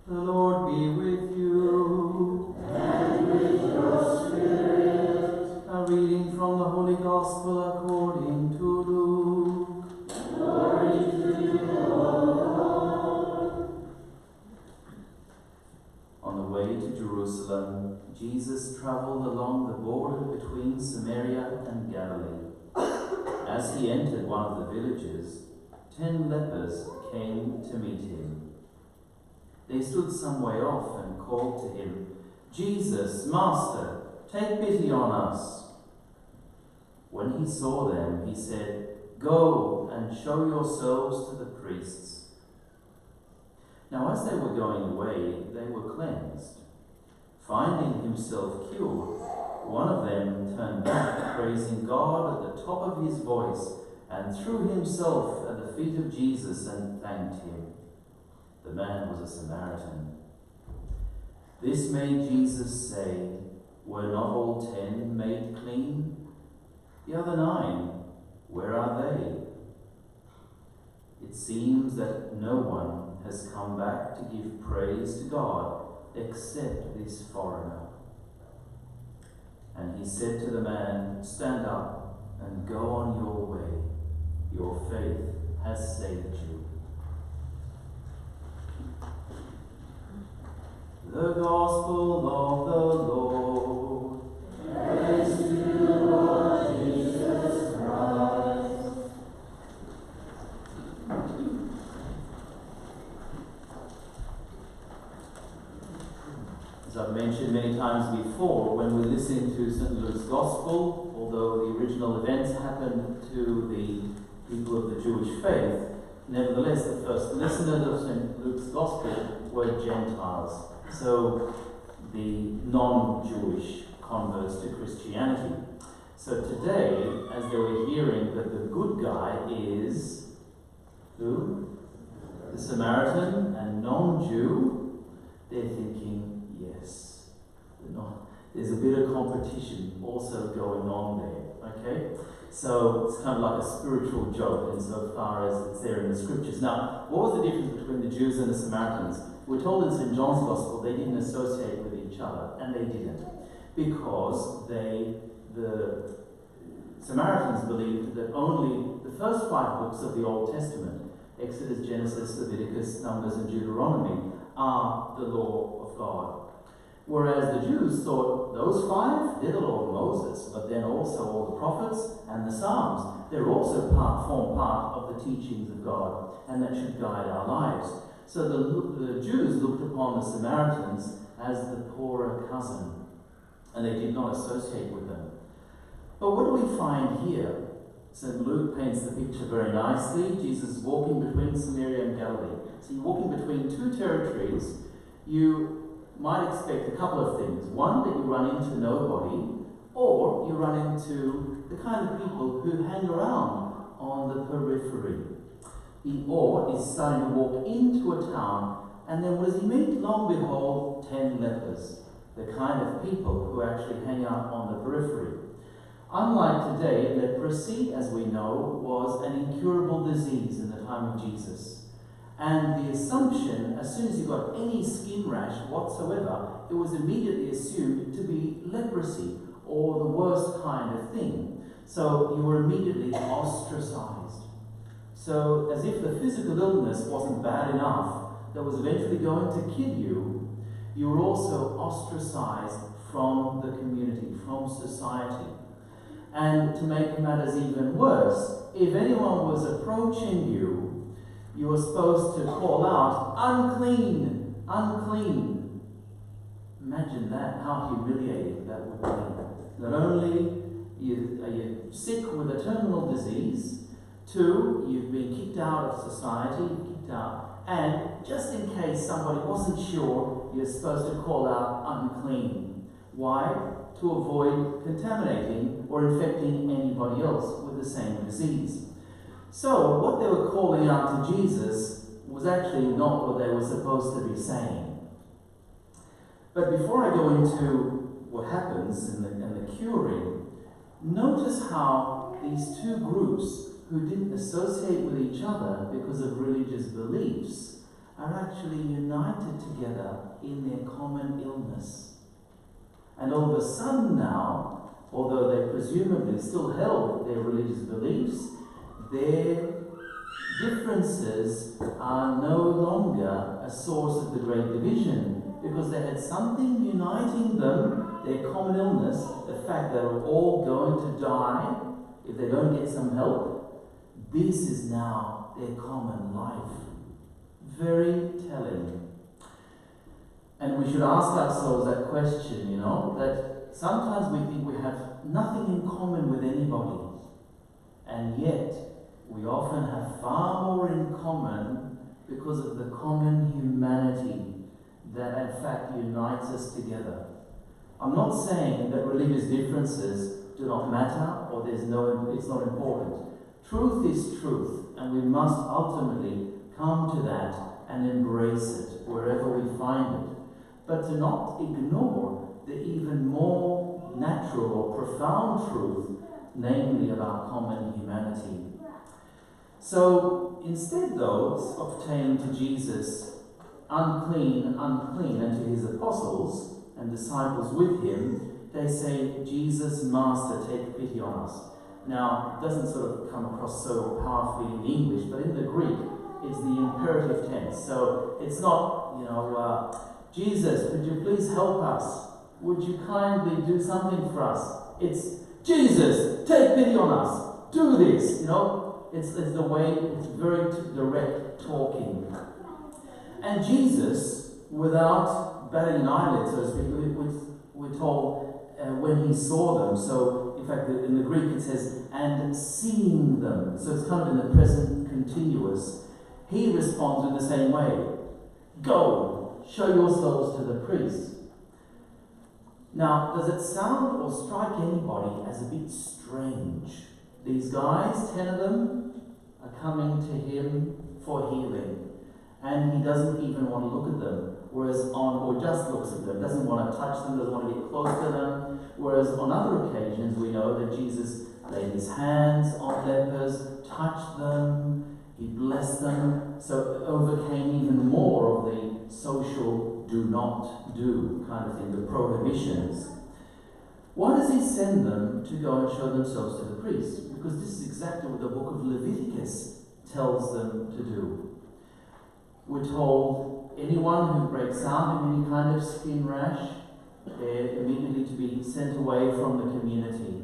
The Lord be with you. And with your spirit. A reading from the Holy Gospel according to Luke. Glory to you, Lord. On the way to Jerusalem, Jesus travelled along the border between Samaria and Galilee. As he entered one of the villages, 10 lepers came to meet him. They stood some way off and called to him, "Jesus, Master, take pity on us." When he saw them, he said, "Go and show yourselves to the priests." Now as they were going away, they were cleansed. Finding himself cured, one of them turned back, praising God at the top of his voice, and threw himself at the feet of Jesus and thanked him. The man was a Samaritan. This made Jesus say, "Were not all 10 made clean? The other 9, where are they?" It seems that no one has come back to give praise to God except this foreigner. And he said to the man, "Stand up and go on your way. Your faith has saved you." The Gospel of the Lord. Praise to you, Lord Jesus Christ. As I've mentioned many times before, when we're listening to St. Luke's Gospel, although the original events happened to the people of the Jewish faith, nevertheless the first listeners of St. Luke's Gospel were Gentiles. So the non-Jewish converts to Christianity. So today, as they were hearing that the good guy is who? The Samaritan and non-Jew, they're thinking, yes, there's a bit of competition also going on there, okay? So it's kind of like a spiritual joke insofar as it's there in the scriptures. Now, what was the difference between the Jews and the Samaritans? We're told in St. John's Gospel they didn't associate with each other, and they didn't, because the Samaritans believed that only the first 5 books of the Old Testament, Exodus, Genesis, Leviticus, Numbers, and Deuteronomy, are the law of God. Whereas the Jews thought those 5, they're the law of Moses, but then also all the prophets and the Psalms, they're also form part of the teachings of God, and that should guide our lives. So the Jews looked upon the Samaritans as the poorer cousin, and they did not associate with them. But what do we find here? St. Luke paints the picture very nicely. Jesus is walking between Samaria and Galilee. So you're walking between 2 territories. You might expect a couple of things. One, that you run into nobody, or you run into the kind of people who hang around on the periphery. The or is starting to walk into a town, and then what does he meet? Lo and behold, 10 lepers, the kind of people who actually hang out on the periphery. Unlike today, leprosy, as we know, was an incurable disease in the time of Jesus. And the assumption, as soon as you got any skin rash whatsoever, it was immediately assumed to be leprosy, or the worst kind of thing. So you were immediately ostracized. So as if the physical illness wasn't bad enough, that was eventually going to kill you, you were also ostracized from the community, from society. And to make matters even worse, if anyone was approaching you, you were supposed to call out, "Unclean, unclean." Imagine that, how humiliating that would be. Not only are you sick with a terminal disease, 2, you've been kicked out of society, and just in case somebody wasn't sure, you're supposed to call out "unclean." Why? To avoid contaminating or infecting anybody else with the same disease. So what they were calling out to Jesus was actually not what they were supposed to be saying. But before I go into what happens in the curing, notice how these 2 groups who didn't associate with each other because of religious beliefs are actually united together in their common illness. And all of a sudden now, although they presumably still held their religious beliefs, their differences are no longer a source of the great division, because they had something uniting them, their common illness, the fact that they're all going to die if they don't get some help. This is now their common life. Very telling. And we should ask ourselves that question, that sometimes we think we have nothing in common with anybody, and yet we often have far more in common because of the common humanity that in fact unites us together. I'm not saying that religious differences do not matter or it's not important. Truth is truth, and we must ultimately come to that and embrace it wherever we find it. But to not ignore the even more natural or profound truth, namely about common humanity. So instead, though, of saying to Jesus, unclean, unclean, and to his apostles and disciples with him, they say, Jesus, Master, take pity on us. Now, it doesn't sort of come across so powerfully in English, but in the Greek, it's the imperative tense. So it's not, Jesus, could you please help us? Would you kindly do something for us? It's, Jesus, take pity on us. Do this, It's the way, it's very direct talking. And Jesus, without batting an eyelid, so to speak, we're told when he saw them. So, in fact, in the Greek it says, and seeing them. So it's kind of in the present continuous. He responds in the same way. Go, show yourselves to the priest. Now, does it sound or strike anybody as a bit strange? These guys, 10 of them, are coming to him for healing. And he doesn't even want to look at them. Or just looks at them, doesn't want to touch them, doesn't want to get close to them. Whereas on other occasions we know that Jesus laid his hands on lepers, touched them, he blessed them, so it overcame even more of the social do not do kind of thing, the prohibitions. Why does he send them to go and show themselves to the priest? Because this is exactly what the book of Leviticus tells them to do. We're told anyone who breaks out in any kind of skin rash, they're immediately to be sent away from the community.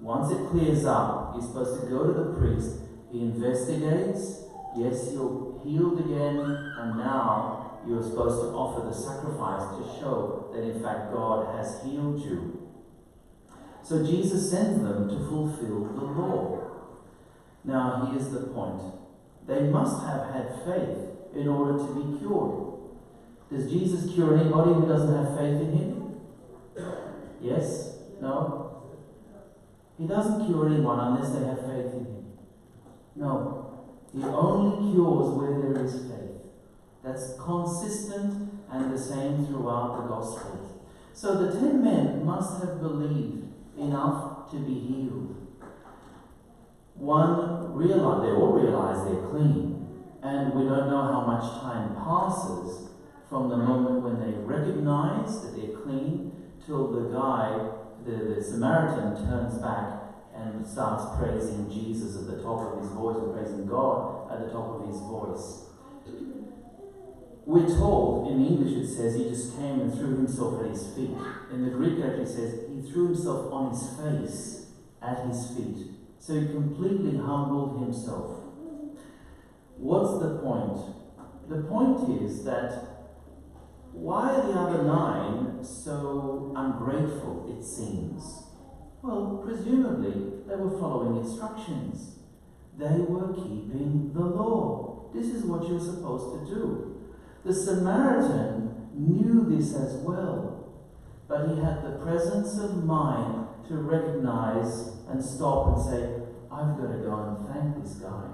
Once it clears up, you're supposed to go to the priest. He investigates. Yes, you're healed again, and now you're supposed to offer the sacrifice to show that in fact God has healed you. So Jesus sends them to fulfill the law. Now here's the point. They must have had faith in order to be cured. Does Jesus cure anybody who doesn't have faith in him? Yes? No? He doesn't cure anyone unless they have faith in him. No. He only cures where there is faith. That's consistent and the same throughout the Gospels. So the 10 men must have believed enough to be healed. They all realize they're clean. And we don't know how much time passes from the moment when they recognize that they're clean till the guy, the Samaritan, turns back and starts praising Jesus at the top of his voice, or praising God at the top of his voice. We're told, in English it says, he just came and threw himself at his feet. In the Greek it actually says, he threw himself on his face at his feet. So he completely humbled himself. What's the point? The point is that why are the other 9 so ungrateful, it seems? Well, presumably they were following instructions. They were keeping the law. This is what you're supposed to do. The Samaritan knew this as well, but he had the presence of mind to recognize and stop and say, I've got to go and thank this guy.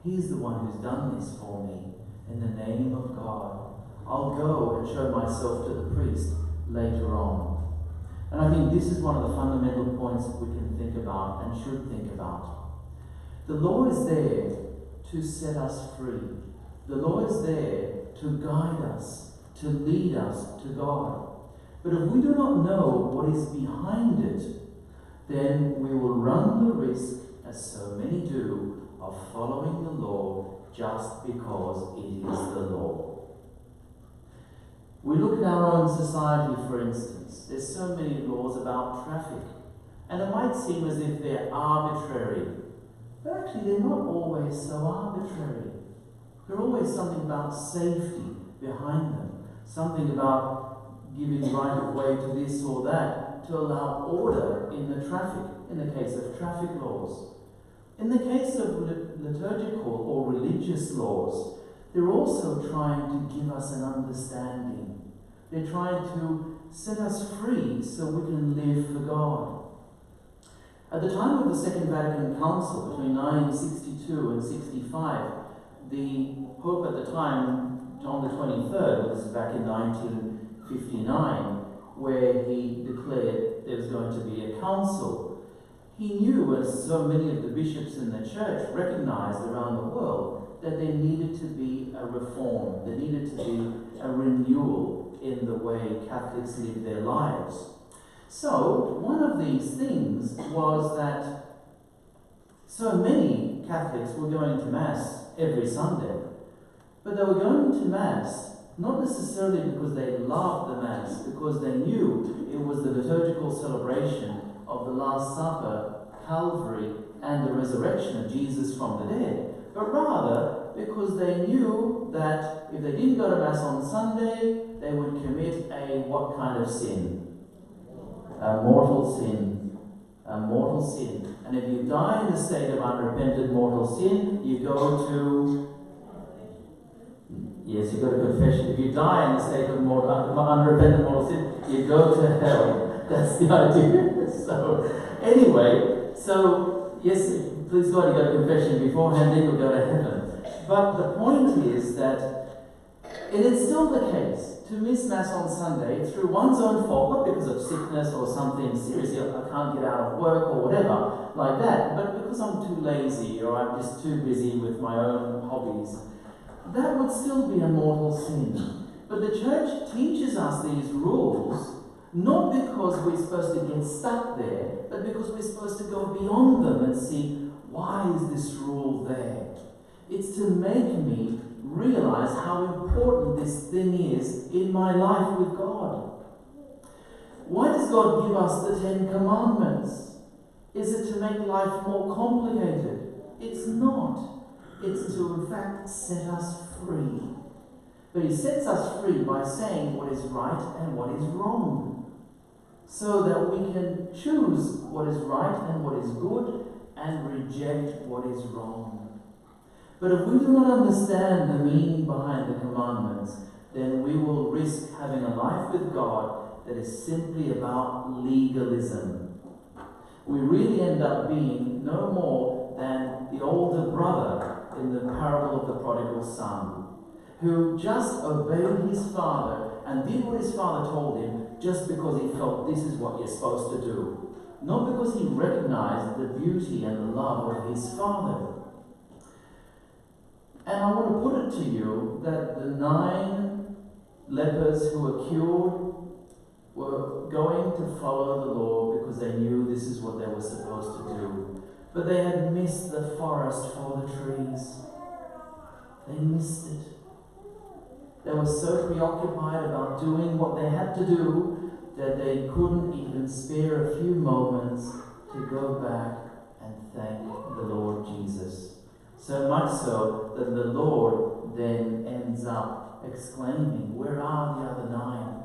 He's the one who's done this for me. In the name of God, I'll go and show myself to the priest later on. And I think this is one of the fundamental points that we can think about and should think about. The law is there to set us free. The law is there to guide us, to lead us to God. But if we do not know what is behind it, then we will run the risk, as so many do, of following the law just because it is the law. We look at our own society, for instance. There's so many laws about traffic, and it might seem as if they're arbitrary, but actually they're not always so arbitrary. There's always something about safety behind them, something about giving right of way to this or that to allow order in the traffic, in the case of traffic laws. In the case of liturgical or religious laws, they're also trying to give us an understanding. They're trying to set us free so we can live for God. At the time of the Second Vatican Council, between 1962 and 65, the Pope at the time, John the 23rd, this is back in 1959, where he declared there was going to be a council. He knew, as so many of the bishops in the church recognized around the world, that there needed to be a reform, there needed to be a renewal in the way Catholics live their lives. So, one of these things was that so many Catholics were going to Mass every Sunday, but they were going to Mass not necessarily because they loved the Mass, because they knew it was the liturgical celebration of the Last Supper, Calvary, and the resurrection of Jesus from the dead, but rather because they knew that if they didn't go to Mass on Sunday, they would commit a what kind of sin? A mortal sin. A mortal sin. And if you die in the state of unrepentant mortal sin, you go to... Yes, you go to confession. If you die in the state of unrepentant mortal sin, you go to hell. That's the idea. So, anyway, yes, please God, you go to confession beforehand, then you'll go to heaven. But the point is that it is still the case to miss Mass on Sunday through one's own fault, not because of sickness or something serious, I can't get out of work or whatever like that, but because I'm too lazy or I'm just too busy with my own hobbies. That would still be a mortal sin. But the Church teaches us these rules not because we're supposed to get stuck there, but because we're supposed to go beyond them and see, why is this rule there? It's to make me realize how important this thing is in my life with God. Why does God give us the 10 Commandments? Is it to make life more complicated? It's not. It's to, in fact, set us free. But He sets us free by saying what is right and what is wrong, so that we can choose what is right and what is good and reject what is wrong. But if we do not understand the meaning behind the commandments, then we will risk having a life with God that is simply about legalism. We really end up being no more than the older brother in the parable of the prodigal son, who just obeyed his father and did what his father told him just because he felt this is what you're supposed to do, not because he recognized the beauty and the love of his father. And I want to put it to you that the 9 lepers who were cured were going to follow the law because they knew this is what they were supposed to do. But they had missed the forest for the trees. They missed it. They were so preoccupied about doing what they had to do that they couldn't even spare a few moments to go back and thank the Lord Jesus. So much so that the Lord then ends up exclaiming, "Where are the other 9?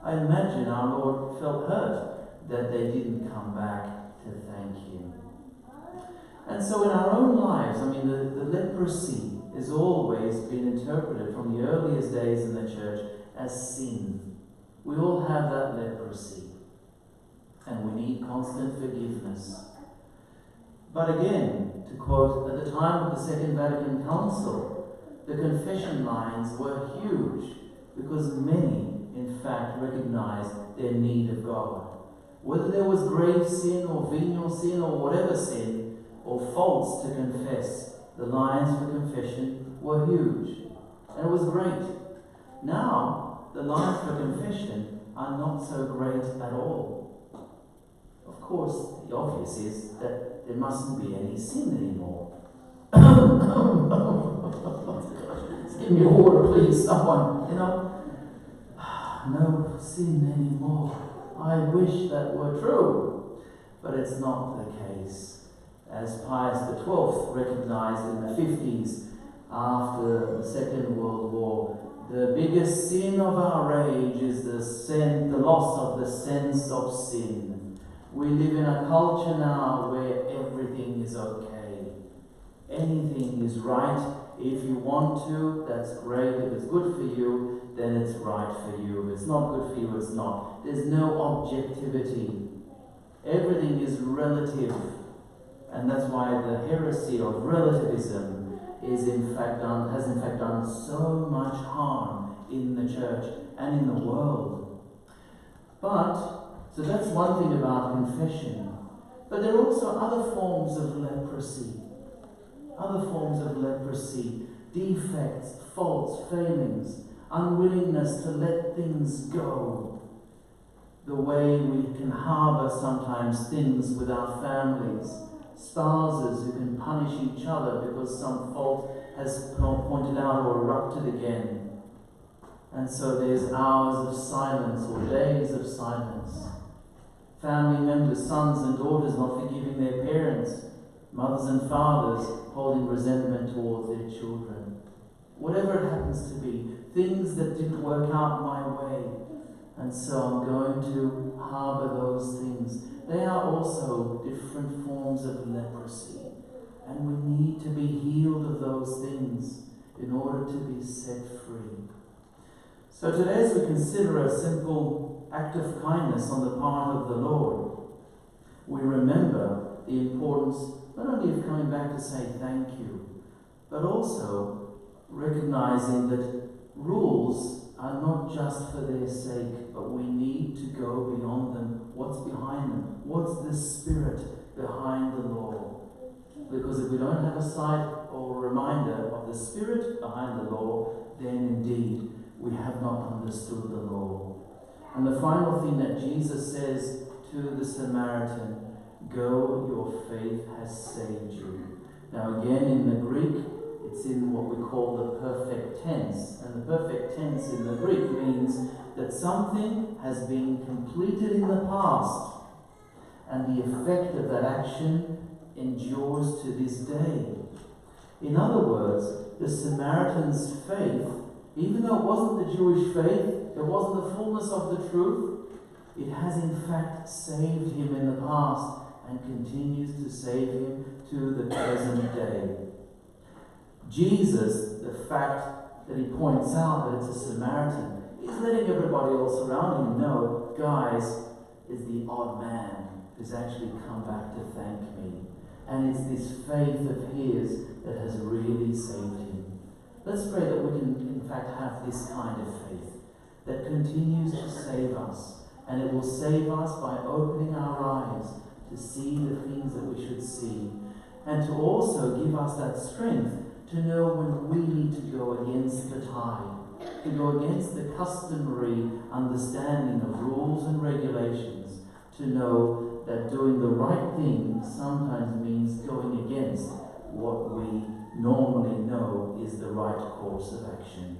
I imagine our Lord felt hurt that they didn't come back to thank Him. And so in our own lives, the leprosy has always been interpreted from the earliest days in the church as sin. We all have that leprosy, and we need constant forgiveness. But again, to quote, at the time of the Second Vatican Council, the confession lines were huge because many, in fact, recognized their need of God. Whether there was grave sin or venial sin or whatever sin or faults to confess, the lines for confession were huge. And it was great Now, the lines for confession are not so great at all. Of course, the obvious is that there mustn't be any sin anymore. Give me water, please, someone. No sin anymore. I wish that were true, but it's not the case. As Pius XII recognized in the 50s, after the Second World War, the biggest sin of our age is the loss of the sense of sin. We live in a culture now where everything is okay. Anything is right. If you want to, that's great. If it's good for you, then it's right for you. If it's not good for you, it's not. There's no objectivity. Everything is relative. And that's why the heresy of relativism has in fact done so much harm in the church and in the world. So that's one thing about confession. But there are also other forms of leprosy. Other forms of leprosy, defects, faults, failings, unwillingness to let things go. The way we can harbour sometimes things with our families, spouses who can punish each other because some fault has pointed out or erupted again. And so there's hours of silence or days of silence. Family members, sons and daughters not forgiving their parents, mothers and fathers holding resentment towards their children. Whatever it happens to be, things that didn't work out my way, and so I'm going to harbour those things. They are also different forms of leprosy, and we need to be healed of those things in order to be set free. So today, as we consider a simple act of kindness on the part of the Lord, we remember the importance not only of coming back to say thank you, but also recognizing that rules are not just for their sake, but we need to go beyond them. What's behind them? What's the spirit behind the law? Because if we don't have a sight or reminder of the spirit behind the law, then indeed we have not understood the law. And the final thing that Jesus says to the Samaritan, go, your faith has saved you. Now again, in the Greek, it's in what we call the perfect tense. And the perfect tense in the Greek means that something has been completed in the past, and the effect of that action endures to this day. In other words, the Samaritan's faith, even though it wasn't the Jewish faith, it wasn't the fullness of the truth, it has in fact saved him in the past and continues to save him to the present day. Jesus, the fact that he points out that it's a Samaritan, he's letting everybody else around him know, guys, is the odd man who's actually come back to thank me. And it's this faith of his that has really saved him. Let's pray that we can in fact have this kind of faith that continues to save us. And it will save us by opening our eyes to see the things that we should see, and to also give us that strength to know when we need to go against the tide, to go against the customary understanding of rules and regulations, to know that doing the right thing sometimes means going against what we normally know is the right course of action.